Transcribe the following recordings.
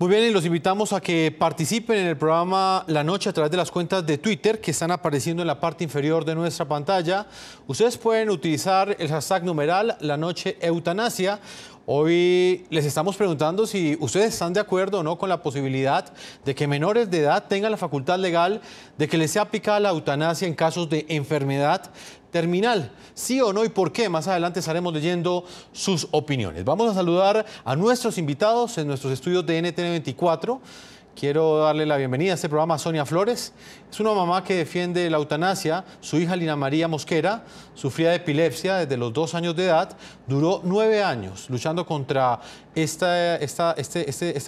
Muy bien, y los invitamos a que participen en el programa La Noche a través de las cuentas de Twitter que están apareciendo en la parte inferior de nuestra pantalla. Ustedes pueden utilizar el hashtag numeral La Noche Eutanasia. Hoy les estamos preguntando si ustedes están de acuerdo o no con la posibilidad de que menores de edad tengan la facultad legal de que les sea aplicada la eutanasia en casos de enfermedad terminal. ¿Sí o no y por qué? Más adelante estaremos leyendo sus opiniones. Vamos a saludar a nuestros invitados en nuestros estudios de NTN 24. Quiero darle la bienvenida a este programa a Sonia Flores. Es una mamá que defiende la eutanasia. Su hija Lina María Mosquera sufría de epilepsia desde los 2 años de edad. Duró 9 años luchando contra esta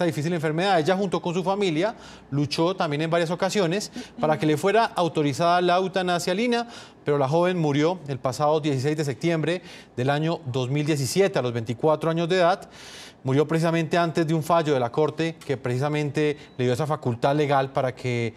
difícil enfermedad. Ella junto con su familia luchó también en varias ocasiones para que le fuera autorizada la eutanasia a Lina, pero la joven murió el pasado 16 de septiembre del año 2017 a los 24 años de edad. Murió precisamente antes de un fallo de la Corte que precisamente le dio esa facultad legal para que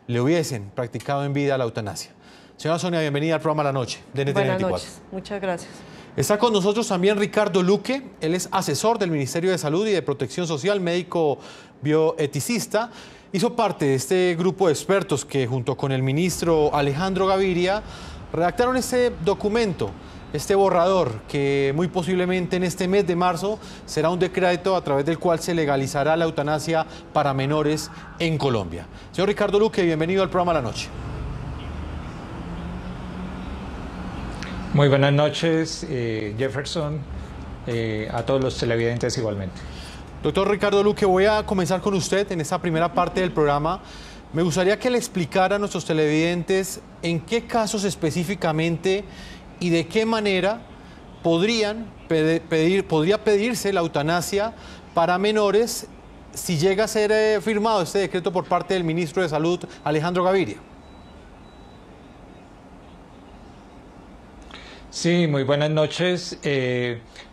le hubiesen practicado en vida la eutanasia. Señora Sonia, bienvenida al programa La Noche de NTN 24. Buenas noches, muchas gracias. Está con nosotros también Ricardo Luque. Él es asesor del Ministerio de Salud y de Protección Social, médico bioeticista. Hizo parte de este grupo de expertos que junto con el ministro Alejandro Gaviria redactaron este documento, este borrador, que muy posiblemente en este mes de marzo será un decreto a través del cual se legalizará la eutanasia para menores en Colombia. Señor Ricardo Luque, bienvenido al programa La Noche. Muy buenas noches, Jefferson, a todos los televidentes igualmente. Doctor Ricardo Luque, voy a comenzar con usted en esta primera parte del programa. Me gustaría que le explicara a nuestros televidentes en qué casos específicamente y de qué manera podría pedirse la eutanasia para menores si llega a ser firmado este decreto por parte del ministro de Salud, Alejandro Gaviria. Sí, muy buenas noches.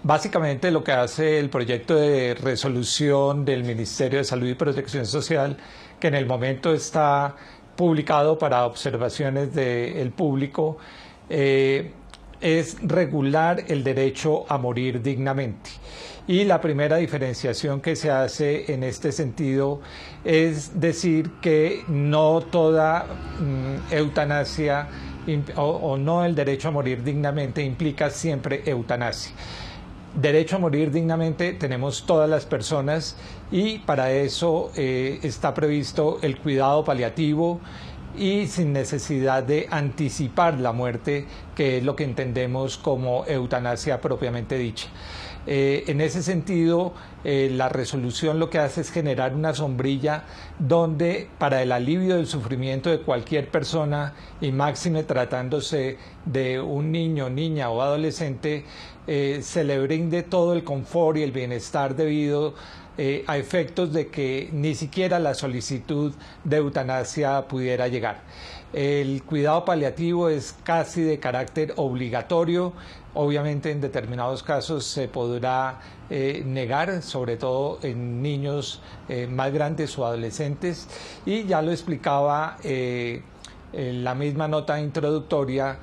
Básicamente lo que hace el proyecto de resolución del Ministerio de Salud y Protección Social, que en el momento está publicado para observaciones del público, es regular el derecho a morir dignamente. Y la primera diferenciación que se hace en este sentido es decir que no toda eutanasia o no el derecho a morir dignamente implica siempre eutanasia. Derecho a morir dignamente tenemos todas las personas y para eso está previsto el cuidado paliativo y sin necesidad de anticipar la muerte, que es lo que entendemos como eutanasia propiamente dicha. En ese sentido, la resolución lo que hace es generar una sombrilla donde para el alivio del sufrimiento de cualquier persona y máxime tratándose de un niño, niña o adolescente, se le brinde todo el confort y el bienestar debido a efectos de que ni siquiera la solicitud de eutanasia pudiera llegar. El cuidado paliativo es casi de carácter obligatorio. Obviamente en determinados casos se podrá negar, sobre todo en niños más grandes o adolescentes, y ya lo explicaba en la misma nota introductoria.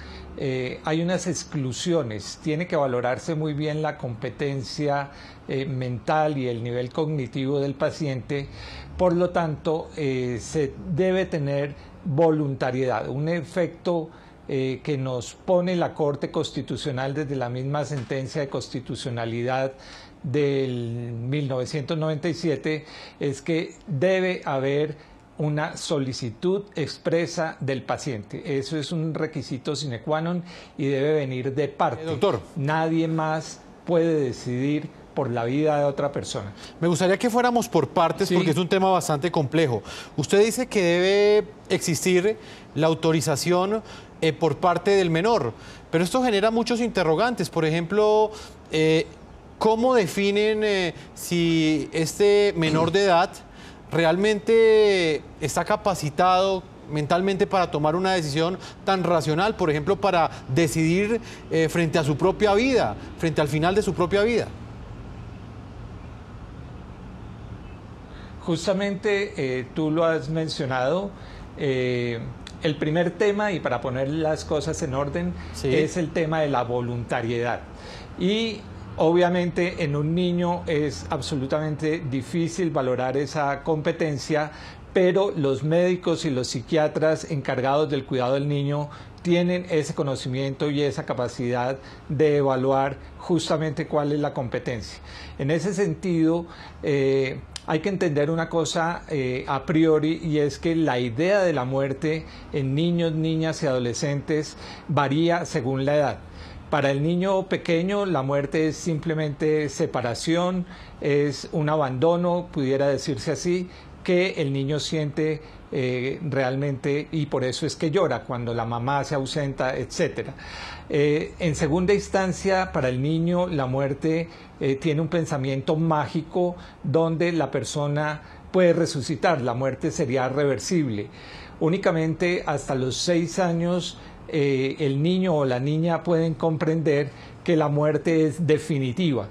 Hay unas exclusiones, tiene que valorarse muy bien la competencia mental y el nivel cognitivo del paciente, por lo tanto se debe tener voluntariedad, un efecto que nos pone la Corte Constitucional desde la misma sentencia de constitucionalidad del 1997, es que debe haber una solicitud expresa del paciente. Eso es un requisito sine qua non y debe venir de parte. Doctor, nadie más puede decidir por la vida de otra persona. Me gustaría que fuéramos por partes, sí, porque es un tema bastante complejo. Usted dice que debe existir la autorización por parte del menor, pero esto genera muchos interrogantes. Por ejemplo, ¿cómo definen si este menor de edad realmente está capacitado mentalmente para tomar una decisión tan racional, por ejemplo, para decidir frente a su propia vida, frente al final de su propia vida? Justamente tú lo has mencionado, el primer tema, y para poner las cosas en orden, sí, es el tema de la voluntariedad. Y Obviamente en un niño es absolutamente difícil valorar esa competencia, pero los médicos y los psiquiatras encargados del cuidado del niño tienen ese conocimiento y esa capacidad de evaluar justamente cuál es la competencia. En ese sentido, hay que entender una cosa a priori, y es que la idea de la muerte en niños, niñas y adolescentes varía según la edad. Para el niño pequeño la muerte es simplemente separación, es un abandono, pudiera decirse así, que el niño siente realmente, y por eso es que llora cuando la mamá se ausenta, etc. En segunda instancia, para el niño la muerte tiene un pensamiento mágico donde la persona puede resucitar, la muerte sería reversible. Únicamente hasta los 6 años el niño o la niña pueden comprender que la muerte es definitiva,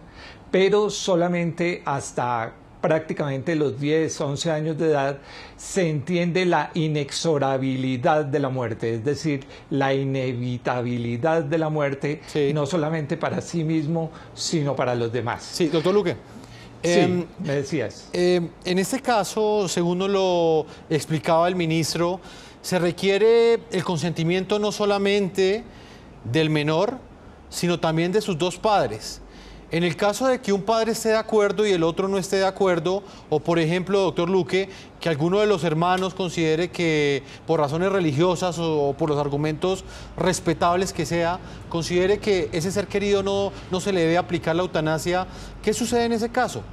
pero solamente hasta prácticamente los 10, 11 años de edad se entiende la inexorabilidad de la muerte, es decir, la inevitabilidad de la muerte, sí, no solamente para sí mismo, sino para los demás. Sí, doctor Luque. Sí, me decías. En este caso, según nos lo explicaba el ministro, se requiere el consentimiento no solamente del menor, sino también de sus dos padres. En el caso de que un padre esté de acuerdo y el otro no esté de acuerdo, o por ejemplo, doctor Luque, que alguno de los hermanos considere que por razones religiosas o por los argumentos respetables que sea, considere que ese ser querido no se le debe aplicar la eutanasia, ¿qué sucede en ese caso?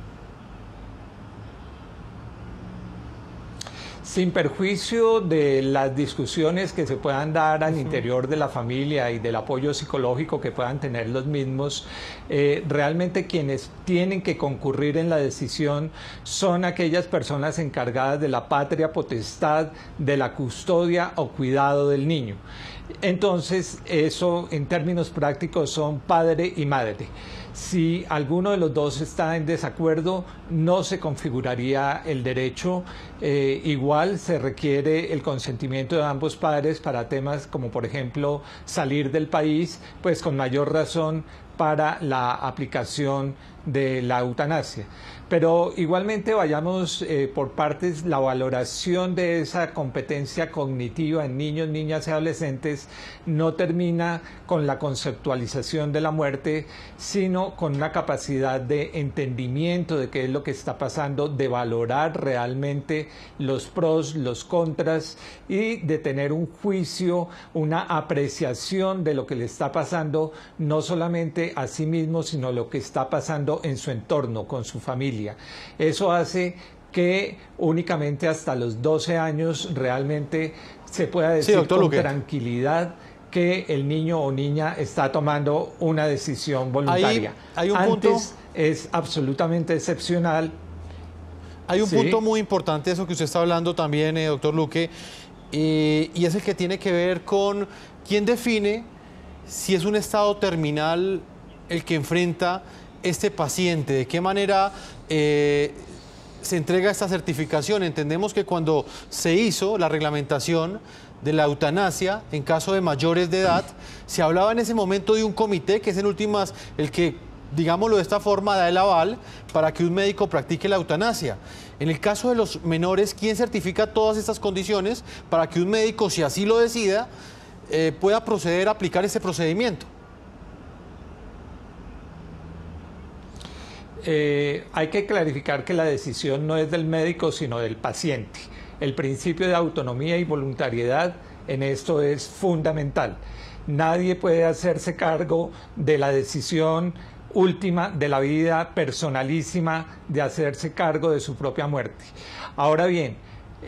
Sin perjuicio de las discusiones que se puedan dar al interior de la familia y del apoyo psicológico que puedan tener los mismos, realmente quienes tienen que concurrir en la decisión son aquellas personas encargadas de la patria potestad, de la custodia o cuidado del niño. Entonces, eso en términos prácticos son padre y madre. Si alguno de los dos está en desacuerdo, no se configuraría el derecho. Igual se requiere el consentimiento de ambos padres para temas como, por ejemplo, salir del país, pues con mayor razón para la aplicación de la eutanasia. Pero igualmente vayamos por partes. La valoración de esa competencia cognitiva en niños, niñas y adolescentes no termina con la conceptualización de la muerte, sino con una capacidad de entendimiento de qué es lo que está pasando, de valorar realmente los pros, los contras y de tener un juicio, una apreciación de lo que le está pasando, no solamente a sí mismo, sino lo que está pasando en su entorno, con su familia. Eso hace que únicamente hasta los 12 años realmente se pueda decir con tranquilidad que el niño o niña está tomando una decisión voluntaria. Hay un punto, es absolutamente excepcional. Hay un punto muy importante, eso que usted está hablando también, doctor Luque, y es el que tiene que ver con quién define si es un estado terminal el que enfrenta este paciente, de qué manera se entrega esta certificación. Entendemos que cuando se hizo la reglamentación de la eutanasia en caso de mayores de edad, se hablaba en ese momento de un comité que es en últimas el que, digámoslo de esta forma, da el aval para que un médico practique la eutanasia. En el caso de los menores, ¿quién certifica todas estas condiciones para que un médico, si así lo decida, pueda proceder a aplicar ese procedimiento? Hay que clarificar que la decisión no es del médico, sino del paciente. El principio de autonomía y voluntariedad en esto es fundamental. Nadie puede hacerse cargo de la decisión última de la vida personalísima de hacerse cargo de su propia muerte. Ahora bien,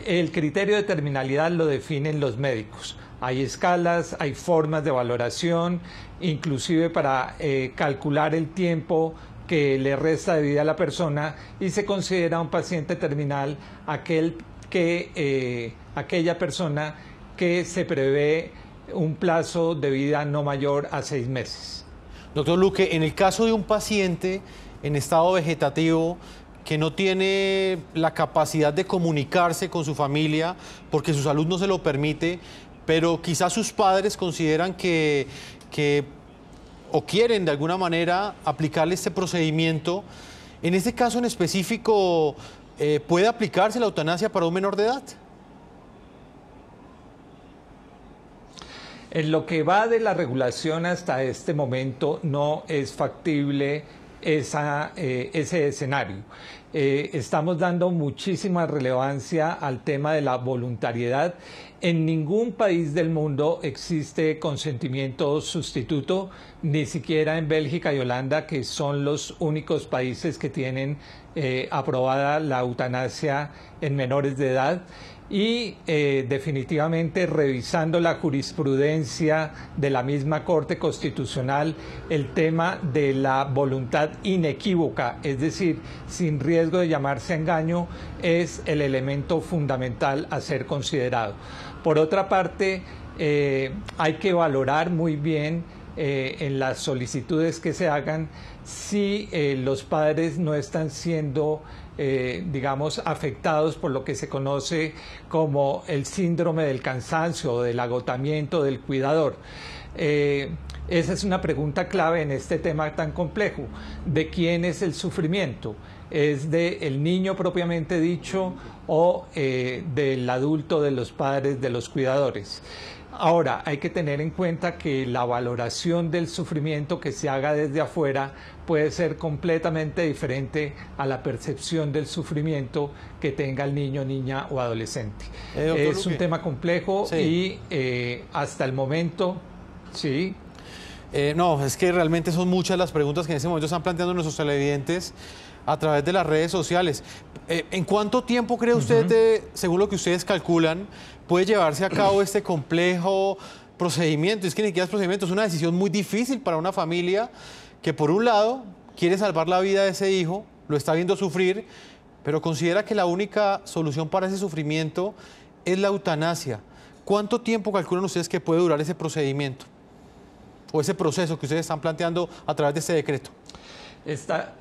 el criterio de terminalidad lo definen los médicos. Hay escalas, hay formas de valoración, inclusive para calcular el tiempo que le resta de vida a la persona, y se considera un paciente terminal aquella persona que se prevé un plazo de vida no mayor a 6 meses. Doctor Luque, en el caso de un paciente en estado vegetativo que no tiene la capacidad de comunicarse con su familia porque su salud no se lo permite, pero quizás sus padres consideran que o quieren de alguna manera aplicarle este procedimiento. En este caso en específico, ¿puede aplicarse la eutanasia para un menor de edad? En lo que va de la regulación hasta este momento no es factible ese escenario. Estamos dando muchísima relevancia al tema de la voluntariedad. En ningún país del mundo existe consentimiento sustituto, ni siquiera en Bélgica y Holanda, que son los únicos países que tienen aprobada la eutanasia en menores de edad. Y definitivamente revisando la jurisprudencia de la misma Corte Constitucional, el tema de la voluntad inequívoca, es decir, sin riesgo de llamarse engaño, es el elemento fundamental a ser considerado. Por otra parte, hay que valorar muy bien en las solicitudes que se hagan si los padres no están siendo digamos, afectados por lo que se conoce como el síndrome del cansancio o del agotamiento del cuidador. Esa es una pregunta clave en este tema tan complejo. ¿De quién es el sufrimiento? ¿Es del niño propiamente dicho o del adulto, de los padres, de los cuidadores? Ahora, hay que tener en cuenta que la valoración del sufrimiento que se haga desde afuera puede ser completamente diferente a la percepción del sufrimiento que tenga el niño, niña o adolescente. Es un tema complejo, sí. Y hasta el momento, sí. No, es que realmente son muchas las preguntas que en este momento están planteando nuestros televidentes a través de las redes sociales. ¿En cuánto tiempo cree usted, según lo que ustedes calculan, puede llevarse a cabo este complejo procedimiento? Es que ni siquiera es procedimiento, es una decisión muy difícil para una familia que por un lado quiere salvar la vida de ese hijo, lo está viendo sufrir, pero considera que la única solución para ese sufrimiento es la eutanasia. ¿Cuánto tiempo calculan ustedes que puede durar ese procedimiento o ese proceso que ustedes están planteando a través de este decreto? Está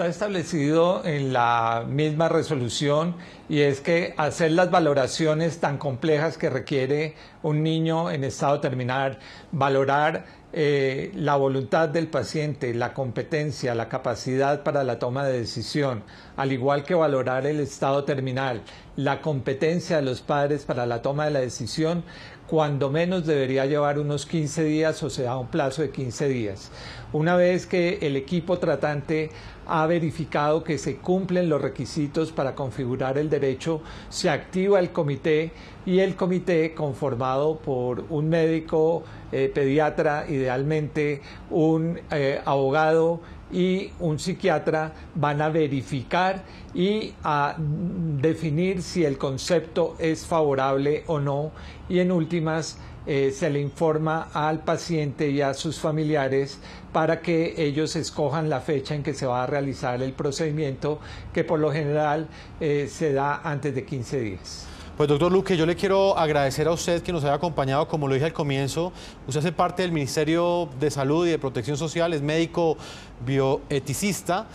establecido en la misma resolución, y es que hacer las valoraciones tan complejas que requiere un niño en estado terminal, valorar la voluntad del paciente, la competencia, la capacidad para la toma de decisión, al igual que valorar el estado terminal, la competencia de los padres para la toma de la decisión, cuando menos debería llevar unos 15 días o se da un plazo de 15 días. Una vez que el equipo tratante ha verificado que se cumplen los requisitos para configurar el derecho, se activa el comité, y el comité, conformado por un médico pediatra, idealmente un abogado y un psiquiatra, van a verificar y a definir si el concepto es favorable o no, y en últimas se le informa al paciente y a sus familiares para que ellos escojan la fecha en que se va a realizar el procedimiento, que por lo general se da antes de 15 días. Pues doctor Luque, yo le quiero agradecer a usted que nos haya acompañado. Como lo dije al comienzo, usted hace parte del Ministerio de Salud y de Protección Social, es médico bioeticista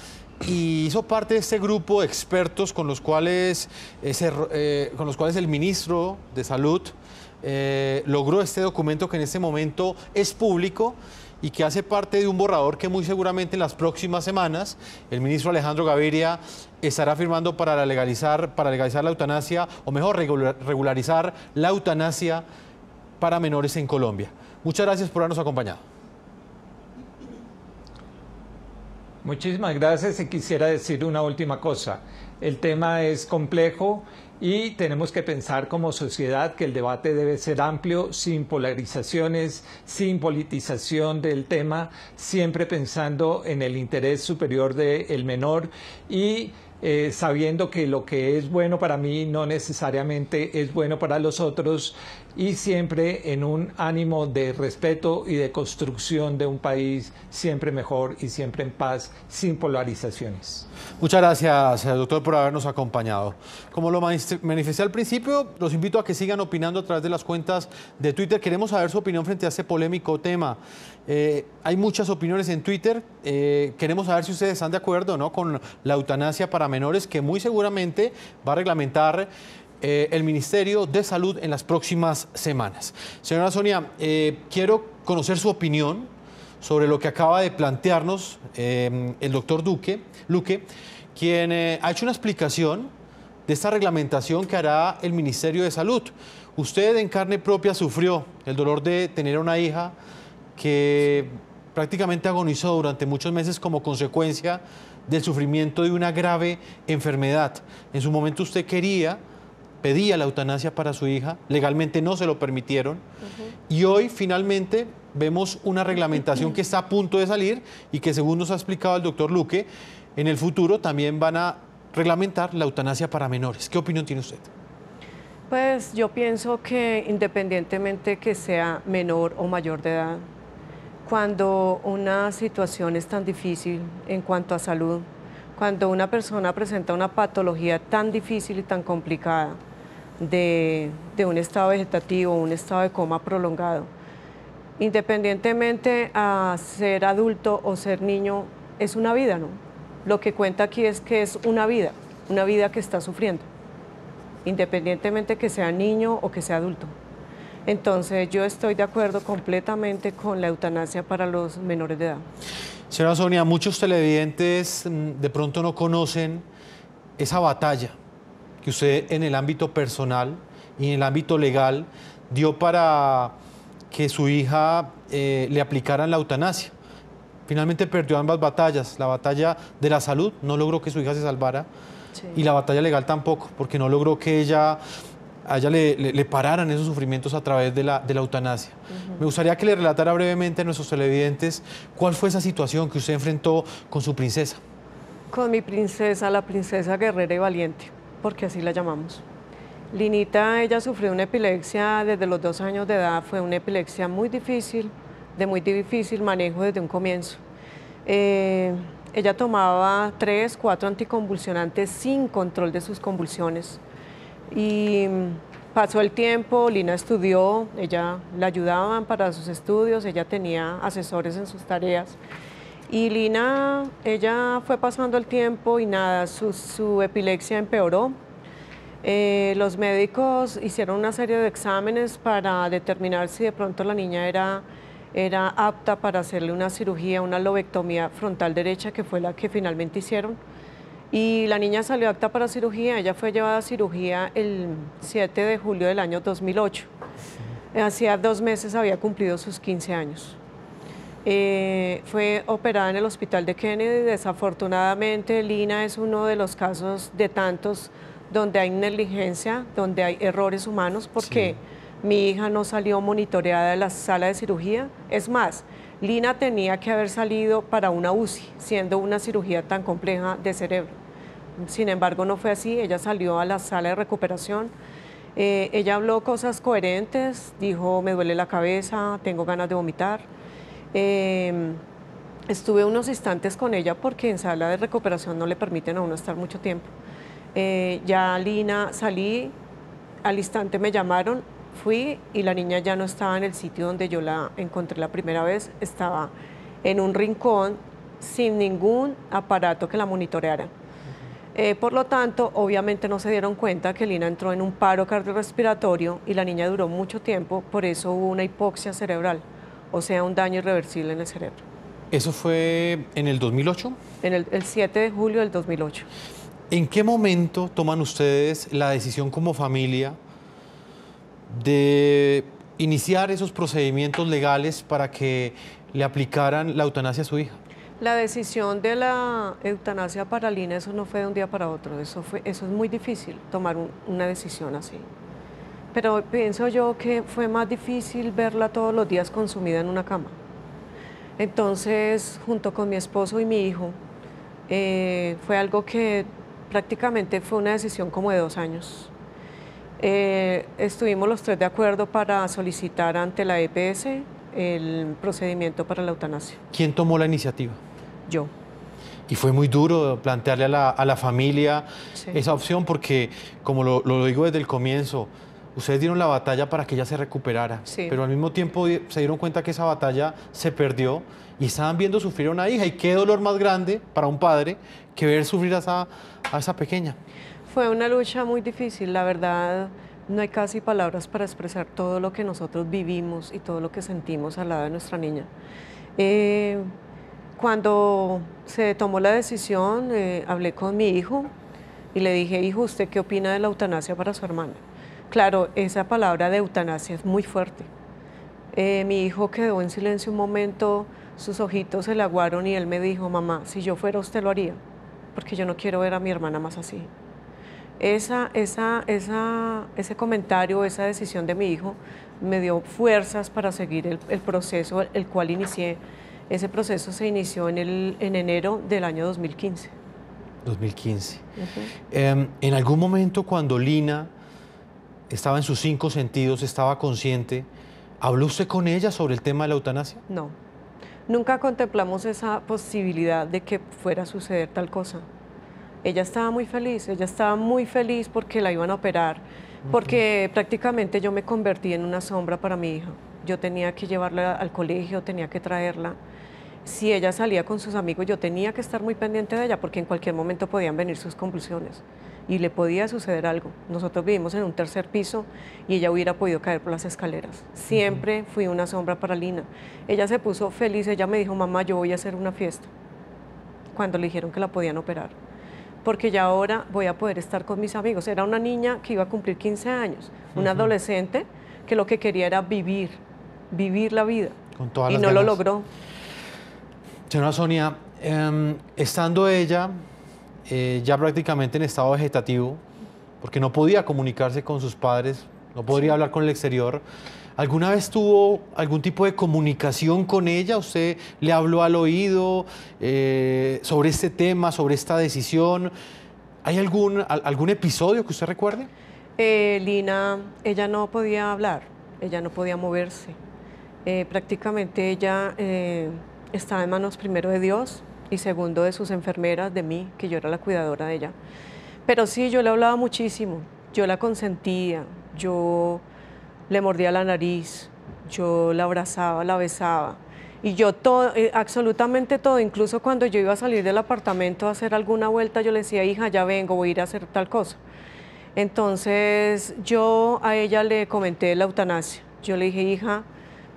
y hizo parte de este grupo de expertos con los cuales el ministro de Salud logró este documento que en este momento es público y que hace parte de un borrador que muy seguramente en las próximas semanas el ministro Alejandro Gaviria estará firmando para legalizar la eutanasia, o mejor, regularizar la eutanasia para menores en Colombia. Muchas gracias por habernos acompañado. Muchísimas gracias, y quisiera decir una última cosa. El tema es complejo y tenemos que pensar como sociedad que el debate debe ser amplio, sin polarizaciones, sin politización del tema, siempre pensando en el interés superior del menor y sabiendo que lo que es bueno para mí no necesariamente es bueno para los otros, y siempre en un ánimo de respeto y de construcción de un país siempre mejor y siempre en paz, sin polarizaciones. Muchas gracias, doctor, por habernos acompañado. Como lo manifesté al principio, los invito a que sigan opinando a través de las cuentas de Twitter. Queremos saber su opinión frente a este polémico tema. Hay muchas opiniones en Twitter. Queremos saber si ustedes están de acuerdo, ¿no?, con la eutanasia para menores, que muy seguramente va a reglamentar el Ministerio de Salud en las próximas semanas. Señora Sonia, quiero conocer su opinión sobre lo que acaba de plantearnos el doctor Luque, quien ha hecho una explicación de esta reglamentación que hará el Ministerio de Salud. Usted en carne propia sufrió el dolor de tener una hija que prácticamente agonizó durante muchos meses como consecuencia del sufrimiento de una grave enfermedad. En su momento usted pedía la eutanasia para su hija, legalmente no se lo permitieron, y hoy finalmente vemos una reglamentación que está a punto de salir y que, según nos ha explicado el doctor Luque, en el futuro también van a reglamentar la eutanasia para menores. ¿Qué opinión tiene usted? Pues yo pienso que independientemente que sea menor o mayor de edad, cuando una situación es tan difícil en cuanto a salud, cuando una persona presenta una patología tan difícil y tan complicada de un estado vegetativo, un estado de coma prolongado, independientemente a ser adulto o ser niño, es una vida, ¿no? Lo que cuenta aquí es que es una vida que está sufriendo, independientemente que sea niño o que sea adulto. Entonces yo estoy de acuerdo completamente con la eutanasia para los menores de edad. Señora Sonia, muchos televidentes de pronto no conocen esa batalla que usted en el ámbito personal y en el ámbito legal dio para que su hija le aplicaran la eutanasia. Finalmente perdió ambas batallas, la batalla de la salud, no logró que su hija se salvara, sí, y la batalla legal tampoco, porque no logró que a ella le pararan esos sufrimientos a través de la eutanasia. Me gustaría que le relatara brevemente a nuestros televidentes cuál fue esa situación que usted enfrentó con su princesa. Con mi princesa, la princesa guerrera y valiente, porque así la llamamos. Linita, ella sufrió una epilepsia desde los 2 años de edad, fue una epilepsia muy difícil, de muy difícil manejo desde un comienzo. Ella tomaba 3, 4 anticonvulsionantes sin control de sus convulsiones. Y pasó el tiempo, Lina estudió, ella la ayudaban para sus estudios, ella tenía asesores en sus tareas. Y Lina, ella fue pasando el tiempo y nada, su epilepsia empeoró. Los médicos hicieron una serie de exámenes para determinar si de pronto la niña era apta para hacerle una cirugía, una lobectomía frontal derecha, que fue la que finalmente hicieron. Y la niña salió apta para cirugía, ella fue llevada a cirugía el 7 de julio del año 2008. Hacía 2 meses había cumplido sus 15 años. Fue operada en el hospital de Kennedy. Desafortunadamente, Lina es uno de los casos de tantos donde hay negligencia, donde hay errores humanos, porque sí, mi hija no salió monitoreada de la sala de cirugía. Es más, Lina tenía que haber salido para una UCI, siendo una cirugía tan compleja de cerebro. Sin embargo, no fue así, ella salió a la sala de recuperación. Ella habló cosas coherentes, dijo, me duele la cabeza, tengo ganas de vomitar. Estuve unos instantes con ella porque en sala de recuperación no le permiten a uno estar mucho tiempo. Ya Lina, salí, al instante me llamaron, fui y la niña ya no estaba en el sitio donde yo la encontré la primera vez, estaba en un rincón sin ningún aparato que la monitoreara. Por lo tanto, obviamente no se dieron cuenta que Lina entró en un paro cardiorrespiratorio y la niña duró mucho tiempo, por eso hubo una hipoxia cerebral, o sea, un daño irreversible en el cerebro. ¿Eso fue en el 2008? En el 7 de julio del 2008. ¿En qué momento toman ustedes la decisión como familia de iniciar esos procedimientos legales para que le aplicaran la eutanasia a su hija? La decisión de la eutanasia para Lina, eso no fue de un día para otro, eso es muy difícil tomar una decisión así. Pero pienso yo que fue más difícil verla todos los días consumida en una cama. Entonces, junto con mi esposo y mi hijo, fue algo que prácticamente fue una decisión como de 2 años. Estuvimos los 3 de acuerdo para solicitar ante la EPS el procedimiento para la eutanasia. ¿Quién tomó la iniciativa? Yo. Y fue muy duro plantearle a la familia esa opción porque, como lo digo desde el comienzo, ustedes dieron la batalla para que ella se recuperara, pero al mismo tiempo se dieron cuenta que esa batalla se perdió y estaban viendo sufrir a una hija. Y qué dolor más grande para un padre que ver sufrir a esa pequeña. Fue una lucha muy difícil, la verdad. No hay casi palabras para expresar todo lo que nosotros vivimos y todo lo que sentimos al lado de nuestra niña. Cuando se tomó la decisión, hablé con mi hijo y le dije, hijo, ¿usted qué opina de la eutanasia para su hermana? Claro, esa palabra de eutanasia es muy fuerte. Mi hijo quedó en silencio un momento, sus ojitos se le aguaron y él me dijo, mamá, si yo fuera usted lo haría, porque yo no quiero ver a mi hermana más así. Ese comentario, esa decisión de mi hijo me dio fuerzas para seguir el proceso, el cual inicié. Ese proceso se inició en enero del año 2015. 2015. En algún momento cuando Lina estaba en sus 5 sentidos, estaba consciente, ¿habló usted con ella sobre el tema de la eutanasia? No, nunca contemplamos esa posibilidad de que fuera a suceder tal cosa. Ella estaba muy feliz porque la iban a operar, porque prácticamente yo me convertí en una sombra para mi hija. Yo tenía que llevarla al colegio, tenía que traerla. Si ella salía con sus amigos, yo tenía que estar muy pendiente de ella, porque en cualquier momento podían venir sus convulsiones y le podía suceder algo. Nosotros vivimos en un 3er piso y ella hubiera podido caer por las escaleras. Siempre fui una sombra para Lina. Ella se puso feliz, ella me dijo, mamá, yo voy a hacer una fiesta, cuando le dijeron que la podían operar, porque ya ahora voy a poder estar con mis amigos. Era una niña que iba a cumplir 15 años, una adolescente que lo que quería era vivir la vida, con todas y las no ganas. lo logró. Señora Sonia, estando ella ya prácticamente en estado vegetativo, porque no podía comunicarse con sus padres, no podría hablar con el exterior, ¿alguna vez tuvo algún tipo de comunicación con ella? ¿Usted le habló al oído sobre este tema, sobre esta decisión? ¿Hay algún episodio que usted recuerde? Lina, ella no podía hablar, ella no podía moverse. Prácticamente ella estaba en manos primero de Dios y segundo de sus enfermeras, de mí, que yo era la cuidadora de ella. Pero sí, yo le hablaba muchísimo, yo la consentía, yo le mordía la nariz, yo la abrazaba, la besaba. Y yo todo, absolutamente todo, incluso cuando yo iba a salir del apartamento a hacer alguna vuelta, yo le decía, hija, ya vengo, voy a ir a hacer tal cosa. Entonces yo a ella le comenté la eutanasia. Yo le dije, hija,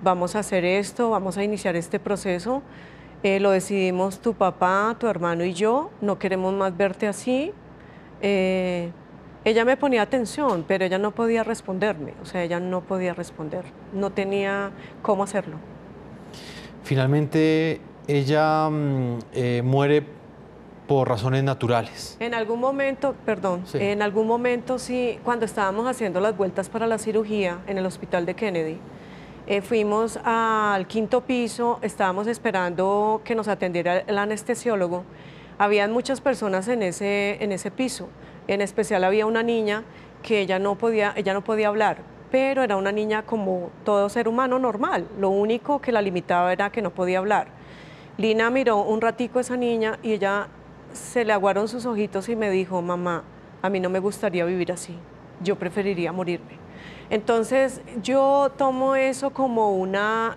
vamos a hacer esto, vamos a iniciar este proceso. Lo decidimos tu papá, tu hermano y yo, no queremos más verte así. Ella me ponía atención, pero ella no podía responderme, o sea, ella no podía responder, no tenía cómo hacerlo. Finalmente, ella muere por razones naturales. En algún momento, perdón, Sí. En algún momento sí, cuando estábamos haciendo las vueltas para la cirugía en el hospital de Kennedy, fuimos al 5º piso, estábamos esperando que nos atendiera el anestesiólogo. Habían muchas personas en ese piso, en especial había una niña que ella no podía hablar, pero era una niña como todo ser humano normal, lo único que la limitaba era que no podía hablar. Lina miró un ratico a esa niña y ella se le aguaron sus ojitos y me dijo, mamá, a mí no me gustaría vivir así, yo preferiría morirme. Entonces yo tomo eso como una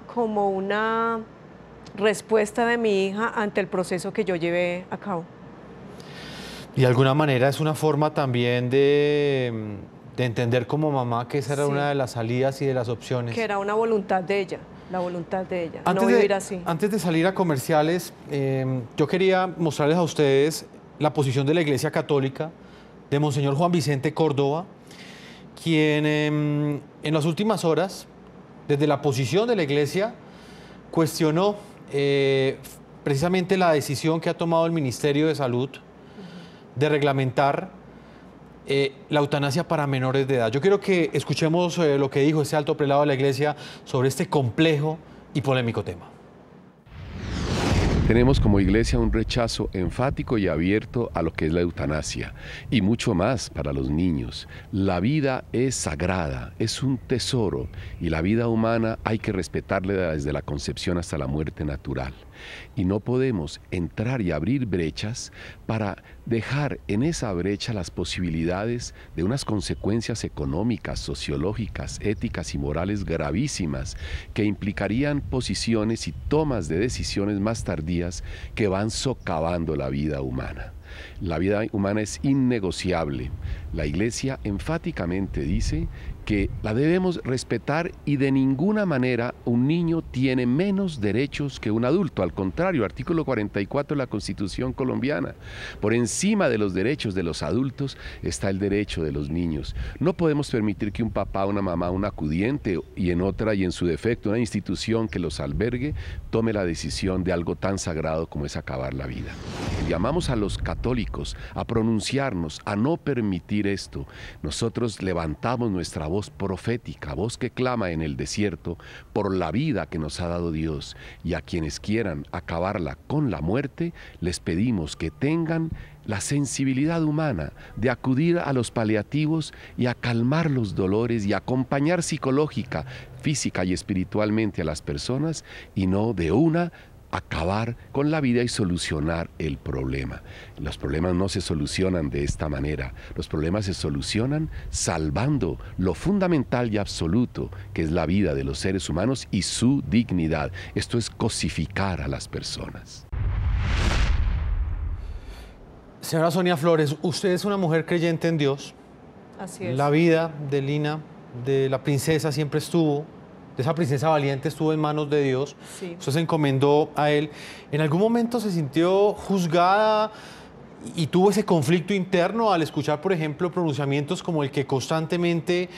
respuesta de mi hija ante el proceso que yo llevé a cabo. Y de alguna manera es una forma también de entender como mamá que esa era una de las salidas y de las opciones. Que era una voluntad de ella, la voluntad de ella, no vivir así. Antes de salir a comerciales, yo quería mostrarles a ustedes la posición de la Iglesia Católica, de Monseñor Juan Vicente Córdoba, quien en las últimas horas, desde la posición de la Iglesia, cuestionó precisamente la decisión que ha tomado el Ministerio de Salud de reglamentar la eutanasia para menores de edad. Yo quiero que escuchemos lo que dijo ese alto prelado de la Iglesia sobre este complejo y polémico tema. Tenemos como iglesia un rechazo enfático y abierto a lo que es la eutanasia y mucho más para los niños. La vida es sagrada, es un tesoro y la vida humana hay que respetarla desde la concepción hasta la muerte natural. Y no podemos entrar y abrir brechas para dejar en esa brecha las posibilidades de unas consecuencias económicas, sociológicas, éticas y morales gravísimas que implicarían posiciones y tomas de decisiones más tardías que van socavando la vida humana. La vida humana es innegociable. La Iglesia enfáticamente dice que la debemos respetar y de ninguna manera un niño tiene menos derechos que un adulto. Al contrario, artículo 44 de la Constitución colombiana. Por encima de los derechos de los adultos está el derecho de los niños. No podemos permitir que un papá, una mamá, un acudiente y en otra y en su defecto una institución que los albergue tome la decisión de algo tan sagrado como es acabar la vida. Llamamos a los católicos a pronunciarnos, a no permitir esto. Nosotros levantamos nuestra voz profética, voz que clama en el desierto por la vida que nos ha dado Dios, y a quienes quieran acabarla con la muerte, les pedimos que tengan la sensibilidad humana de acudir a los paliativos y a calmar los dolores y acompañar psicológica, física y espiritualmente a las personas, y no de una acabar con la vida y solucionar el problema. Los problemas no se solucionan de esta manera. Los problemas se solucionan salvando lo fundamental y absoluto, que es la vida de los seres humanos y su dignidad. Esto es cosificar a las personas. Señora Sonia Flores, usted es una mujer creyente en Dios. Así es. La vida de Lina, de la princesa, siempre estuvo, de esa princesa valiente, estuvo en manos de Dios. Sí. Usted se encomendó a Él. ¿En algún momento se sintió juzgada y tuvo ese conflicto interno al escuchar, por ejemplo, pronunciamientos como el que constantemente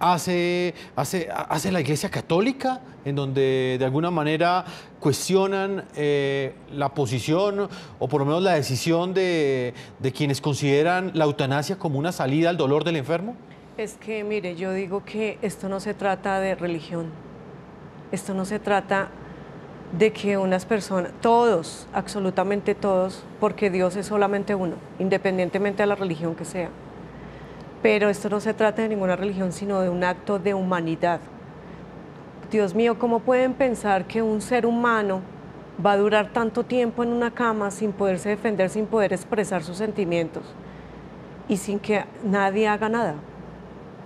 hace la Iglesia Católica, en donde de alguna manera cuestionan la posición o por lo menos la decisión de quienes consideran la eutanasia como una salida al dolor del enfermo? Es que, mire, yo digo que esto no se trata de religión. Esto no se trata de que unas personas, todos, absolutamente todos, porque Dios es solamente uno, independientemente de la religión que sea. Pero esto no se trata de ninguna religión, sino de un acto de humanidad. Dios mío, ¿cómo pueden pensar que un ser humano va a durar tanto tiempo en una cama sin poderse defender, sin poder expresar sus sentimientos y sin que nadie haga nada?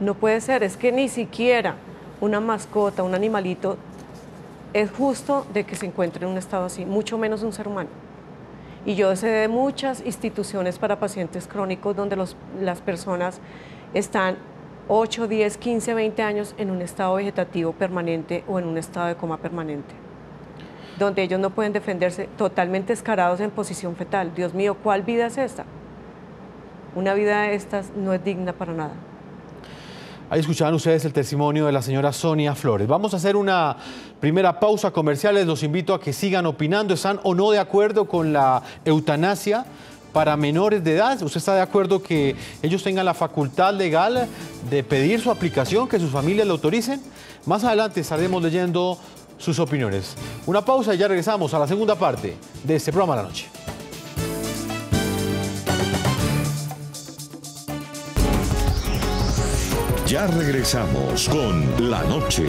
No puede ser, es que ni siquiera una mascota, un animalito, es justo de que se encuentre en un estado así, mucho menos un ser humano. Y yo sé de muchas instituciones para pacientes crónicos donde las personas están 8, 10, 15, 20 años en un estado vegetativo permanente o en un estado de coma permanente, donde ellos no pueden defenderse, totalmente escarados en posición fetal. Dios mío, ¿cuál vida es esta? Una vida de estas no es digna para nada. Ahí escuchaban ustedes el testimonio de la señora Sonia Flores. Vamos a hacer una primera pausa comerciales. Los invito a que sigan opinando. ¿Están o no de acuerdo con la eutanasia para menores de edad? ¿Usted está de acuerdo que ellos tengan la facultad legal de pedir su aplicación, que sus familias lo autoricen? Más adelante estaremos leyendo sus opiniones. Una pausa y ya regresamos a la segunda parte de este programa de la noche. Ya regresamos con La Noche.